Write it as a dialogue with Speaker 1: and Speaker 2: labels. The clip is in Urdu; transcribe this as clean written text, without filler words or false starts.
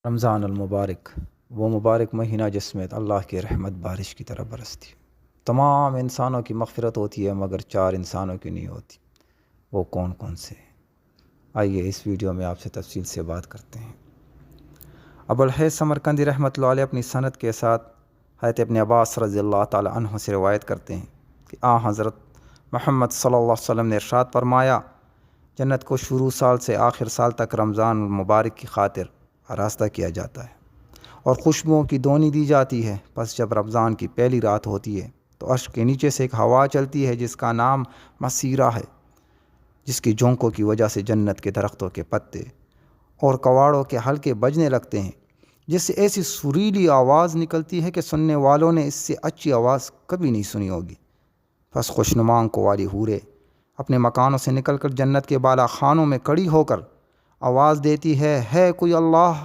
Speaker 1: رمضان المبارک، وہ مبارک مہینہ جس میں اللہ کی رحمت بارش کی طرح برستی۔ تمام انسانوں کی مغفرت ہوتی ہے مگر 4 انسانوں کی نہیں ہوتی۔ وہ کون کون سے ہیں؟ آئیے اس ویڈیو میں آپ سے تفصیل سے بات کرتے ہیں۔ ابو الحیث سمرقندی رحمۃ اللہ علیہ اپنی سند کے ساتھ حضرت ابن عباس رضی اللہ تعالی عنہ سے روایت کرتے ہیں کہ حضرت محمد صلی اللہ علیہ وسلم نے ارشاد فرمایا، جنت کو شروع سال سے آخر سال تک رمضان المبارک کی خاطر آراستہ کیا جاتا ہے اور خوشبوؤں کی دونی دی جاتی ہے۔ پس جب رمضان کی پہلی رات ہوتی ہے تو عرش کے نیچے سے ایک ہوا چلتی ہے جس کا نام مسیرہ ہے، جس کی جھونکوں کی وجہ سے جنت کے درختوں کے پتے اور کواڑوں کے حلقے بجنے لگتے ہیں، جس سے ایسی سریلی آواز نکلتی ہے کہ سننے والوں نے اس سے اچھی آواز کبھی نہیں سنی ہوگی۔ پس خوشنما آنکھوں والی حوریں اپنے مکانوں سے نکل کر جنت کے بالا خانوں میں کھڑی ہو کر آواز دیتی ہے کوئی اللہ